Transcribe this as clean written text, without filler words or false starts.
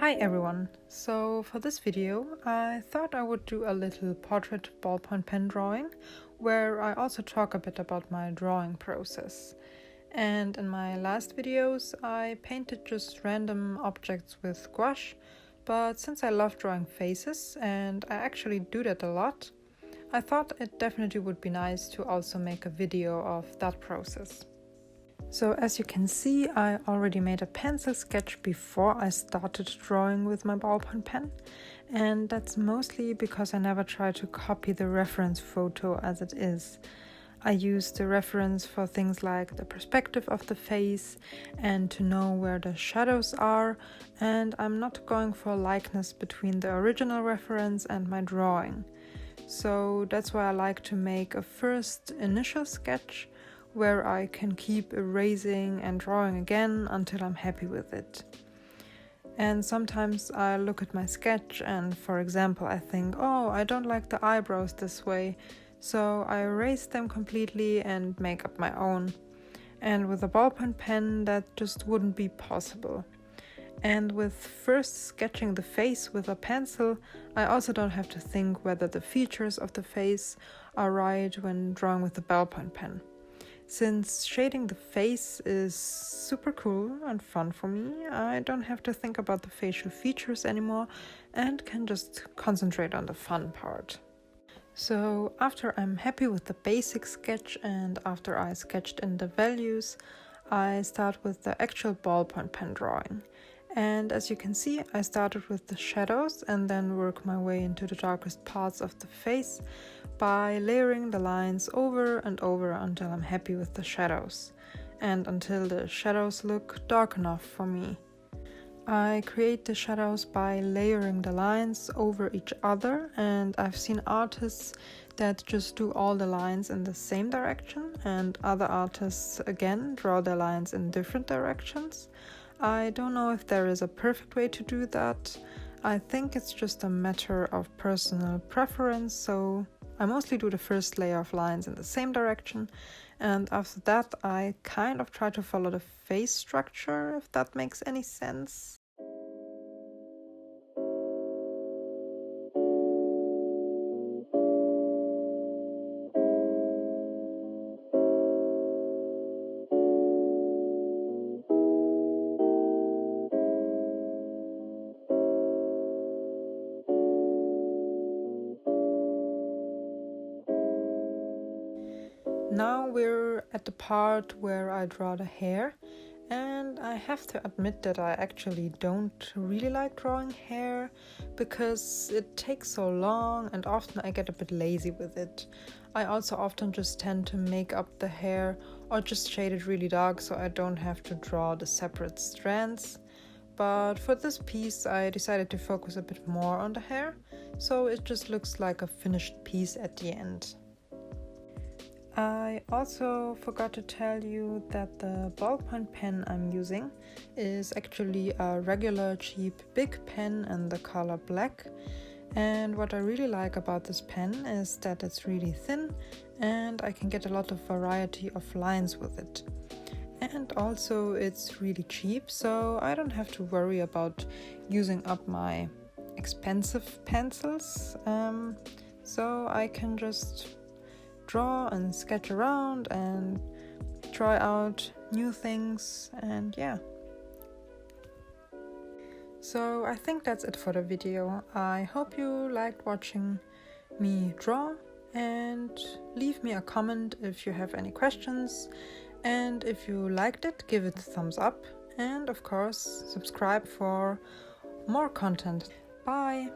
Hi everyone! So for this video I thought I would do a little portrait ballpoint pen drawing where I also talk a bit about my drawing process. And in my last videos I painted just random objects with gouache, but since I love drawing faces and I actually do that a lot, I thought it definitely would be nice to also make a video of that process. So as you can see, I already made a pencil sketch before I started drawing with my ballpoint pen, and that's mostly because I never try to copy the reference photo as it is. I use the reference for things like the perspective of the face and to know where the shadows are, and I'm not going for a likeness between the original reference and my drawing. So that's why I like to make a first initial sketch where I can keep erasing and drawing again until I'm happy with it. And sometimes I look at my sketch and, for example, I think, oh, I don't like the eyebrows this way, so I erase them completely and make up my own. And with a ballpoint pen that just wouldn't be possible. And with first sketching the face with a pencil, I also don't have to think whether the features of the face are right when drawing with the ballpoint pen. Since shading the face is super cool and fun for me, I don't have to think about the facial features anymore and can just concentrate on the fun part. So after I'm happy with the basic sketch and after I sketched in the values, I start with the actual ballpoint pen drawing. And as you can see, I started with the shadows and then work my way into the darkest parts of the face by layering the lines over and over until I'm happy with the shadows and until the shadows look dark enough for me. I create the shadows by layering the lines over each other, and I've seen artists that just do all the lines in the same direction and other artists again draw their lines in different directions. I don't know if there is a perfect way to do that. I think it's just a matter of personal preference, so I mostly do the first layer of lines in the same direction, and after that I kind of try to follow the face structure, if that makes any sense. Now we're at the part where I draw the hair, and I have to admit that I actually don't really like drawing hair because it takes so long and often I get a bit lazy with it. I also often just tend to make up the hair or just shade it really dark so I don't have to draw the separate strands. But for this piece I decided to focus a bit more on the hair, so it just looks like a finished piece at the end. I also forgot to tell you that the ballpoint pen I'm using is actually a regular cheap big pen in the color black, and what I really like about this pen is that it's really thin and I can get a lot of variety of lines with it. And also it's really cheap, so I don't have to worry about using up my expensive pencils, so I can just draw and sketch around and try out new things, and yeah. So I think that's it for the video. I hope you liked watching me draw, and leave me a comment if you have any questions, and if you liked it, give it a thumbs up, and of course subscribe for more content. Bye!